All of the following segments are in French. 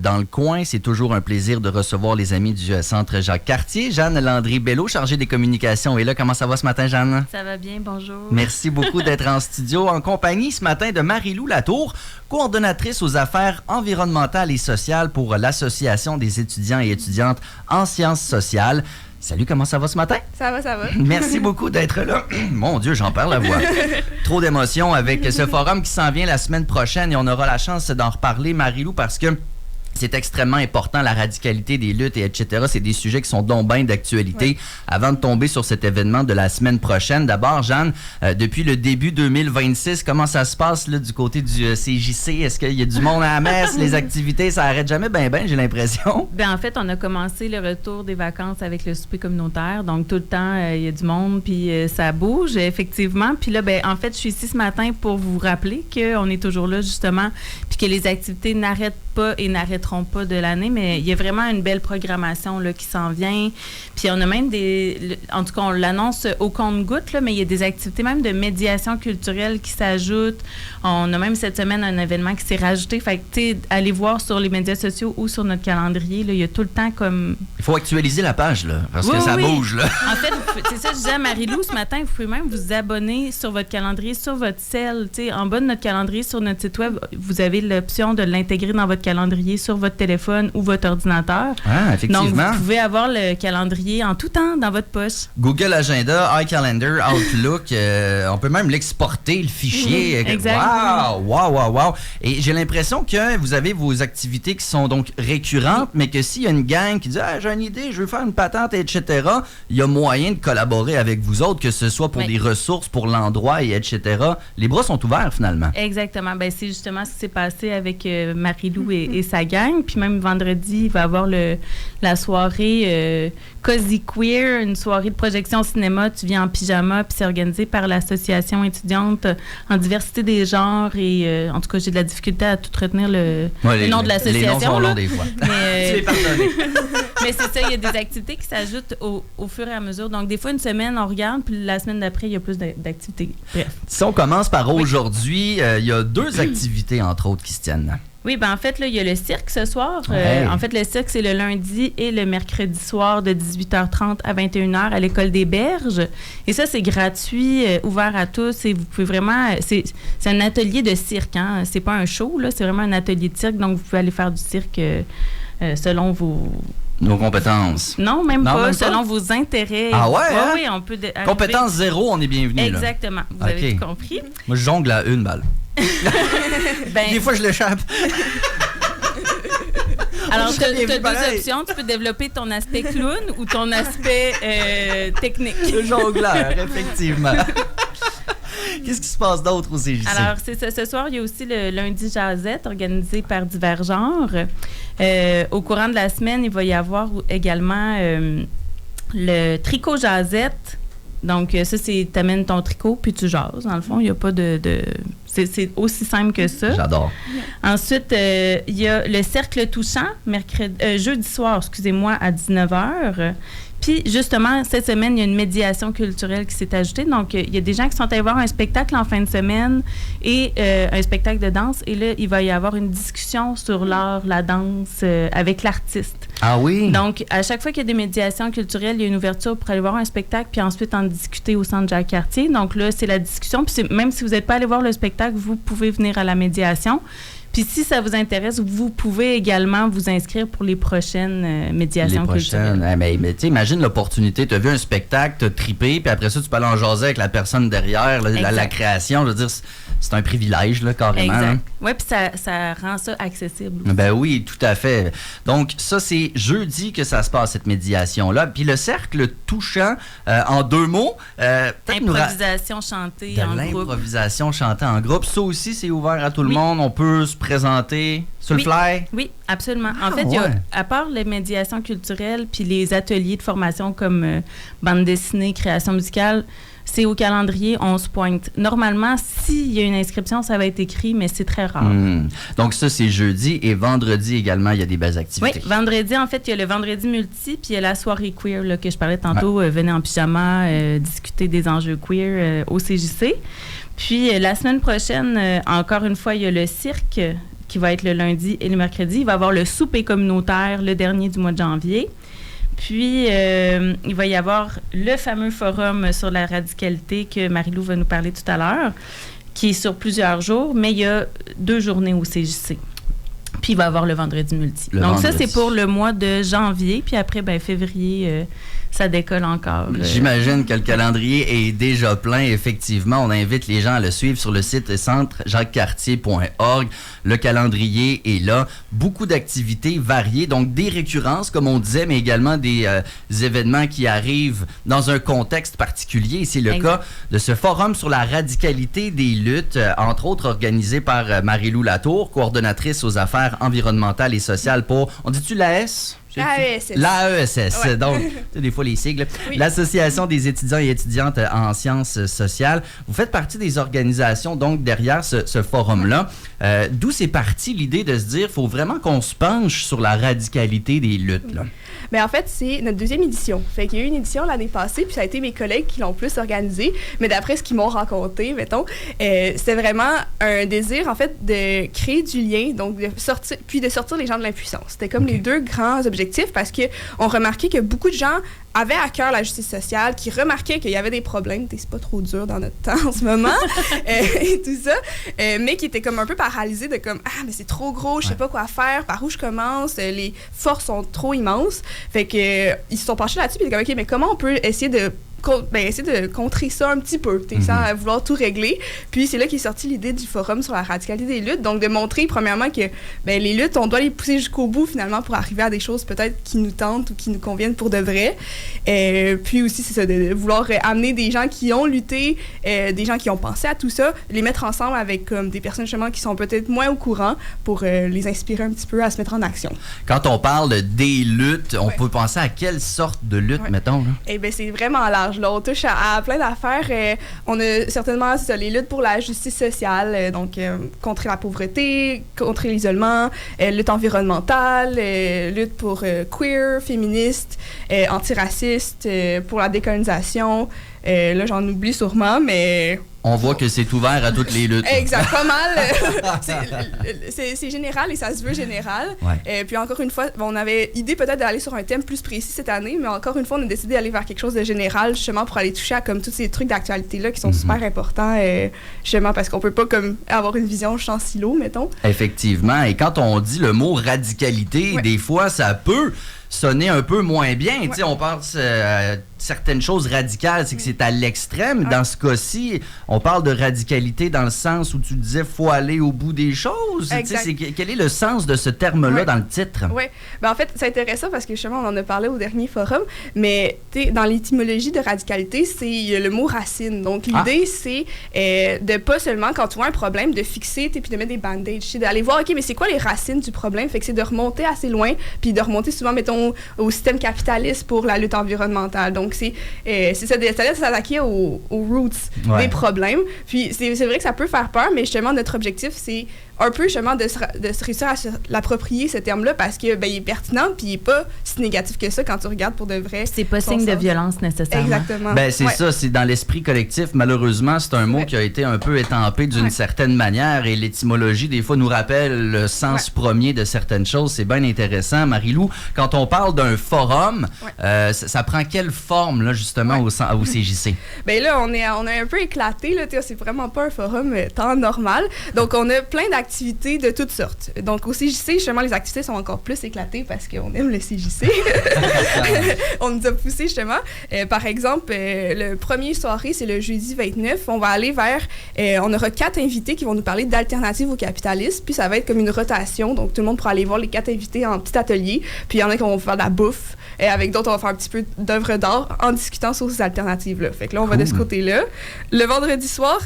Dans le coin, c'est toujours un plaisir de recevoir les amis du Centre Jacques-Cartier. Jeanne Landry-Bello, chargée des communications, est là. Comment ça va ce matin, Jeanne? Ça va bien, bonjour. Merci beaucoup d'être en studio en compagnie ce matin de Marie-Lou Latour, coordonnatrice aux affaires environnementales et sociales pour l'Association des étudiants et étudiantes en sciences sociales. Salut, comment ça va ce matin? Ça va, ça va. Merci beaucoup d'être là. Mon Dieu, j'en perds la voix. Trop d'émotions avec ce forum qui s'en vient la semaine prochaine et on aura la chance d'en reparler, Marie-Lou, parce que c'est extrêmement important, la radicalité des luttes, et etc. C'est des sujets qui sont donc bien d'actualité. Oui. Avant de tomber sur cet événement de la semaine prochaine, d'abord, Jeanne, depuis le début 2026, comment ça se passe là, du côté du CJC? Est-ce qu'il y a du monde à la messe? Les activités, ça arrête jamais ben, j'ai l'impression. Bien, en fait, on a commencé le retour des vacances avec le souper communautaire. Donc, tout le temps, il y a du monde, puis ça bouge, effectivement. Puis là, ben, en fait, je suis ici ce matin pour vous rappeler qu'on est toujours là, justement, puis que les activités n'arrêtent pas et n'arrêteront pas de l'année, mais il y a vraiment une belle programmation là, qui s'en vient. Puis on a même en tout cas, on l'annonce au compte-gouttes, mais il y a des activités même de médiation culturelle qui s'ajoutent. On a même cette semaine un événement qui s'est rajouté. Fait que, tu sais, allez voir sur les médias sociaux ou sur notre calendrier, là, il y a tout le temps comme... Il faut actualiser la page, là, parce que ça bouge, là. En fait, c'est ça, je disais à Marie-Lou ce matin, vous pouvez même vous abonner sur votre calendrier, sur votre cell. Tu sais, en bas de notre calendrier, sur notre site web, vous avez l'option de l'intégrer dans votre calendrier sur votre téléphone ou votre ordinateur. Ah, effectivement. Donc, vous pouvez avoir le calendrier en tout temps dans votre poche. Google Agenda, iCalendar, Outlook, on peut même l'exporter, le fichier. Exactement. Wow. Et j'ai l'impression que vous avez vos activités qui sont donc récurrentes, mais que s'il y a une gang qui dit « Ah, j'ai une idée, je veux faire une patente, etc. », il y a moyen de collaborer avec vous autres, que ce soit pour des ressources, pour l'endroit, et etc. Les bras sont ouverts, finalement. Exactement. Ben, c'est justement ce qui s'est passé avec Marie-Lou et sa gang. Puis même vendredi, il va y avoir la soirée Cozy Queer, une soirée de projection cinéma. Tu viens en pyjama, puis c'est organisé par l'Association étudiante en diversité des genres. Et en tout cas, j'ai de la difficulté à tout retenir le nom de l'association. Les noms sont longs des fois. Mais, tu es pardonné. Mais c'est ça, il y a des activités qui s'ajoutent au fur et à mesure. Donc, des fois, une semaine, on regarde, puis la semaine d'après, il y a plus d'activités. Bref. Si on commence par aujourd'hui, il y a 2 activités, entre autres, qui se tiennent. Oui, ben en fait, là, il y a le cirque ce soir. Ouais. En fait, le cirque, c'est le lundi et le mercredi soir de 18h30 à 21h à l'École des Berges. Et ça, c'est gratuit, ouvert à tous. Et vous pouvez vraiment... C'est un atelier de cirque, hein. C'est pas un show, là. C'est vraiment un atelier de cirque. Donc, vous pouvez aller faire du cirque selon nos compétences. Non, même pas. Selon vos intérêts. Ah ouais? Hein? Oui, on peut... Compétence 0, on est bienvenu. Exactement. Là. Vous avez tout compris. Moi, je jongle à 1 balle. Des fois, je l'échappe. Alors, tu as 2 options. Tu peux développer ton aspect clown ou ton aspect technique. Le jongleur, effectivement. Qu'est-ce qui se passe d'autre au CJC? Alors, c'est ça. Ce soir, il y a aussi le lundi Jazette organisé par divers genres. Au courant de la semaine, il va y avoir également le tricot Jazette. Donc, ça, c'est t'amènes ton tricot puis tu jases. Dans le fond, il n'y a pas de... C'est aussi simple que ça. J'adore. Ensuite, il y a le cercle touchant, jeudi soir, excusez-moi, à 19h. Puis, justement, cette semaine, il y a une médiation culturelle qui s'est ajoutée. Donc, il y a des gens qui sont allés voir un spectacle en fin de semaine et un spectacle de danse. Et là, il va y avoir une discussion sur l'art, la danse avec l'artiste. Ah oui? Donc, à chaque fois qu'il y a des médiations culturelles, il y a une ouverture pour aller voir un spectacle puis ensuite en discuter au Centre Jacques-Cartier. Donc là, c'est la discussion. Puis même si vous n'êtes pas allé voir le spectacle, vous pouvez venir à la médiation. Puis si ça vous intéresse, vous pouvez également vous inscrire pour les prochaines médiations culturelles. Mais tu sais, imagine l'opportunité. Tu as vu un spectacle, tu as trippé, puis après ça, tu peux aller en jaser avec la personne derrière, la création. Je veux dire, c'est un privilège, là, carrément. Exact. Hein? Oui, puis ça rend ça accessible. Ben oui, tout à fait. Donc, ça, c'est jeudi que ça se passe, cette médiation-là. Puis le cercle touchant, en 2 mots... Improvisation chantée en groupe. L'improvisation chantée en groupe. Ça aussi, c'est ouvert à tout le monde. On peut se présenter sur le fly? Oui, absolument. En fait, il y a, à part les médiations culturelles puis les ateliers de formation comme bande dessinée, création musicale, c'est au calendrier, on se pointe. Normalement, s'il y a une inscription, ça va être écrit, mais c'est très rare. Donc ça, c'est jeudi et vendredi également, il y a des belles activités. Oui, vendredi, en fait, il y a le vendredi multi, puis il y a la soirée queer là, que je parlais tantôt. Venez en pyjama, discuter des enjeux queer au CJC. Puis la semaine prochaine, encore une fois, il y a le cirque qui va être le lundi et le mercredi. Il va y avoir le souper communautaire, le dernier du mois de janvier. Puis, il va y avoir le fameux forum sur la radicalité que Marie-Lou va nous parler tout à l'heure, qui est sur plusieurs jours, mais il y a 2 journées au CJC. Puis, il va y avoir le vendredi multi. Donc, ça, c'est pour le mois de janvier. Puis après, février, ça décolle encore. J'imagine que le calendrier est déjà plein. Effectivement, on invite les gens à le suivre sur le site centrejacquescartier.org. Le calendrier est là. Beaucoup d'activités variées, donc des récurrences, comme on disait, mais également des événements qui arrivent dans un contexte particulier. C'est le cas de ce forum sur la radicalité des luttes, entre autres organisé par Marie-Lou Latour, coordonnatrice aux affaires environnementales et sociales pour, on dit-tu l'AES? L'AESS. L'AESS, ouais. Donc, des fois les sigles. Oui. L'Association des étudiants et étudiantes en sciences sociales. Vous faites partie des organisations, donc, derrière ce forum-là. D'où c'est parti l'idée de se dire, il faut vraiment qu'on se penche sur la radicalité des luttes, là? Mais en fait, c'est notre 2e édition. Fait qu'il y a eu une édition l'année passée, puis ça a été mes collègues qui l'ont plus organisée. Mais d'après ce qu'ils m'ont raconté, mettons, c'était vraiment un désir, en fait, de créer du lien, donc de sortir les gens de l'impuissance. C'était comme les 2 grands objectifs parce qu'on remarquait que beaucoup de gens avaient à cœur la justice sociale, qui remarquaient qu'il y avait des problèmes, c'est pas trop dur dans notre temps en ce moment, et tout ça, mais qui étaient comme un peu paralysés de comme, mais c'est trop gros, je sais pas quoi faire, par où je commence, les forces sont trop immenses. Fait que ils se sont penchés là-dessus, puis ils étaient comme, OK, mais comment on peut essayer de contrer ça un petit peu, sans vouloir tout régler. Puis c'est là qu'est sortie l'idée du forum sur la radicalité des luttes, donc de montrer premièrement que les luttes, on doit les pousser jusqu'au bout finalement pour arriver à des choses peut-être qui nous tentent ou qui nous conviennent pour de vrai. Puis aussi, c'est ça, de vouloir amener des gens qui ont lutté, des gens qui ont pensé à tout ça, les mettre ensemble avec comme des personnes justement qui sont peut-être moins au courant pour les inspirer un petit peu à se mettre en action. Quand on parle des luttes, on peut penser à quelle sorte de lutte, mettons? Là? C'est vraiment large. Là, on touche à plein d'affaires. On a certainement les luttes pour la justice sociale, donc contre la pauvreté, contre l'isolement, lutte environnementale, lutte pour queer, féministe, antiraciste, pour la décolonisation. Là, j'en oublie sûrement, mais... On voit que c'est ouvert à toutes les luttes. Exact, pas mal. C'est général et ça se veut général. Ouais. Puis encore une fois, on avait idée peut-être d'aller sur un thème plus précis cette année, mais encore une fois, on a décidé d'aller vers quelque chose de général, justement pour aller toucher à comme tous ces trucs d'actualité-là qui sont super importants, justement parce qu'on peut pas comme avoir une vision champ silo, mettons. Effectivement. Et quand on dit le mot radicalité, des fois, ça peut sonner un peu moins bien. Tu sais, on pense certaines choses radicales, c'est que c'est à l'extrême. Dans ce cas-ci, on parle de radicalité dans le sens où tu disais faut aller au bout des choses. Quel est le sens de ce terme-là dans le titre? Oui. En fait, c'est intéressant parce que justement, on en a parlé au dernier forum, mais dans l'étymologie de radicalité, c'est le mot racine. Donc, l'idée, c'est de pas seulement, quand tu vois un problème, de fixer puis de mettre des band-aids, d'aller voir, OK, mais c'est quoi les racines du problème? Fait que c'est de remonter assez loin, puis de remonter souvent, mettons, au système capitaliste pour la lutte environnementale. Donc, c'est ça, de s'attaquer aux roots des problèmes. Puis, c'est vrai que ça peut faire peur, mais justement, notre objectif, c'est un peu justement de se réussir à l'approprier, ce terme-là, parce que il est pertinent, puis il n'est pas si négatif que ça quand tu regardes pour de vrai. C'est pas signe de violence nécessairement. Exactement. C'est ça, c'est dans l'esprit collectif. Malheureusement, c'est un mot qui a été un peu étampé d'une certaine manière, et l'étymologie, des fois, nous rappelle le sens premier de certaines choses. C'est bien intéressant. Marie-Lou, quand on parle d'un forum, ça prend quelle forme, là, justement, au CJC? Là, on est un peu éclaté, là, c'est vraiment pas un forum temps normal. Donc, on a plein d'activités de toutes sortes. Donc, au CJC, justement, les activités sont encore plus éclatées parce qu'on aime le CJC. On nous a poussé, justement. Par exemple, le premier soirée, c'est le jeudi 29. On va aller vers... on aura 4 invités qui vont nous parler d'alternatives au capitalisme. Puis, ça va être comme une rotation. Donc, tout le monde pourra aller voir les 4 invités en petit atelier. Puis, il y en a qui vont faire de la bouffe. Avec d'autres, on va faire un petit peu d'œuvres d'art en discutant sur ces alternatives-là. Fait que là, on va de ce côté-là. Le vendredi soir...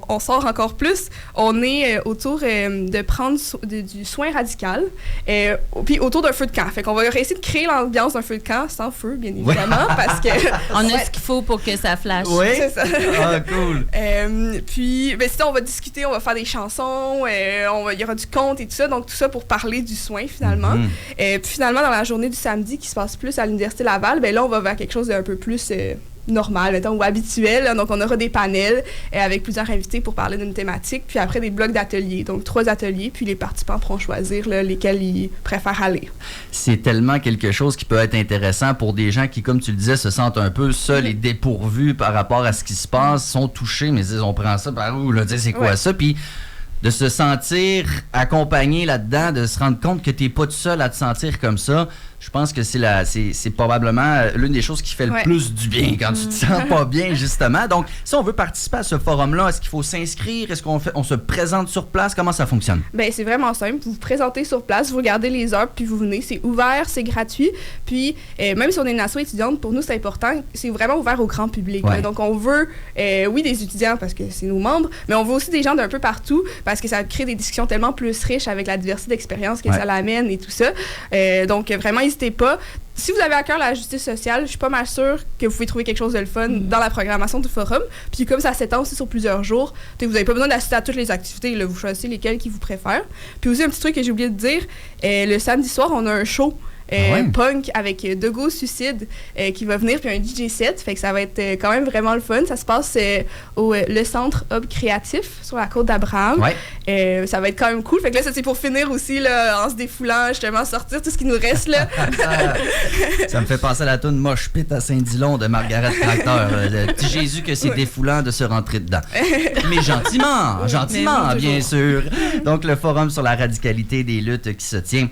on sort encore plus. On est autour de prendre du soin radical, puis autour d'un feu de camp. Fait qu'on va essayer de créer l'ambiance d'un feu de camp, sans feu, bien évidemment, parce que... On a ce qu'il faut pour que ça flash. Oui? C'est ça. Ah, cool. Puis, sinon, on va discuter, on va faire des chansons, il y aura du conte et tout ça, donc tout ça pour parler du soin, finalement. Puis finalement, dans la journée du samedi, qui se passe plus à l'Université Laval, là, on va vers quelque chose d'un peu plus... normales, mettons, ou habituelles. Donc, on aura des panels avec plusieurs invités pour parler d'une thématique, puis après des blocs d'ateliers. Donc, 3 ateliers, puis les participants pourront choisir là, lesquels ils préfèrent aller. C'est tellement quelque chose qui peut être intéressant pour des gens qui, comme tu le disais, se sentent un peu seuls et dépourvus par rapport à ce qui se passe, sont touchés, mais disent, on prend ça par où, là, c'est quoi ça? Puis de se sentir accompagné là-dedans, de se rendre compte que tu n'es pas tout seul à te sentir comme ça, je pense que c'est probablement l'une des choses qui fait le plus du bien quand tu te sens pas bien, justement. Donc, si on veut participer à ce forum-là, est-ce qu'il faut s'inscrire? Est-ce qu'on se présente sur place? Comment ça fonctionne? Bien, c'est vraiment simple. Vous vous présentez sur place, vous regardez les heures, puis vous venez. C'est ouvert, c'est gratuit. Puis, même si on est une asso étudiante, pour nous, c'est important. C'est vraiment ouvert au grand public. Ouais. Donc, on veut, oui, des étudiants parce que c'est nos membres, mais on veut aussi des gens d'un peu partout parce que ça crée des discussions tellement plus riches avec la diversité d'expériences que ça l'amène et tout ça. Donc, vraiment, n'hésitez pas. Si vous avez à cœur la justice sociale, je suis pas mal sûre que vous pouvez trouver quelque chose de le fun dans la programmation du forum. Puis comme ça s'étend aussi sur plusieurs jours, vous n'avez pas besoin d'assister à toutes les activités. Là, vous choisissez lesquelles qui vous préfèrent. Puis aussi, un petit truc que j'ai oublié de dire, le samedi soir, on a un show punk avec Dego Suicide qui va venir, puis un DJ set. Fait que ça va être quand même vraiment le fun. Ça se passe au le Centre Hub Créatif sur la côte d'Abraham. Ouais. Ça va être quand même cool. Fait que là, ça, c'est pour finir aussi, là, en se défoulant, justement, sortir tout ce qui nous reste, là. Ça me fait penser à la toune Moche Pit à Saint-Dilon de Margaret Tracteur. Le petit Jésus que c'est défoulant de se rentrer dedans. Mais gentiment, bien sûr. Donc, le forum sur la radicalité des luttes qui se tient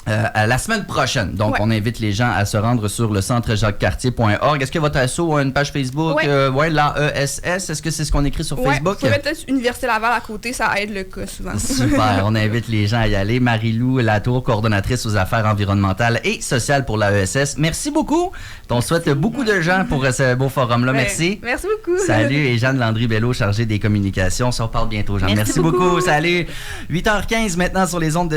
à la semaine prochaine. Donc, on invite les gens à se rendre sur le centrejacquescartier.org. Est-ce que votre asso a une page Facebook? L'AESS. Est-ce que c'est ce qu'on écrit sur Facebook? Vous pouvez mettre Université Laval à côté, ça aide le cas souvent. Super. On invite les gens à y aller. Marie-Lou Latour, coordonnatrice aux affaires environnementales et sociales pour l'AESS. Merci beaucoup. On souhaite beaucoup de gens pour ce beau forum-là. Merci. Merci beaucoup. Salut. Et Jeanne Landry-Bello, chargée des communications. On se reparle bientôt, Jeanne. Merci beaucoup. Salut. 8h15 maintenant sur les ondes de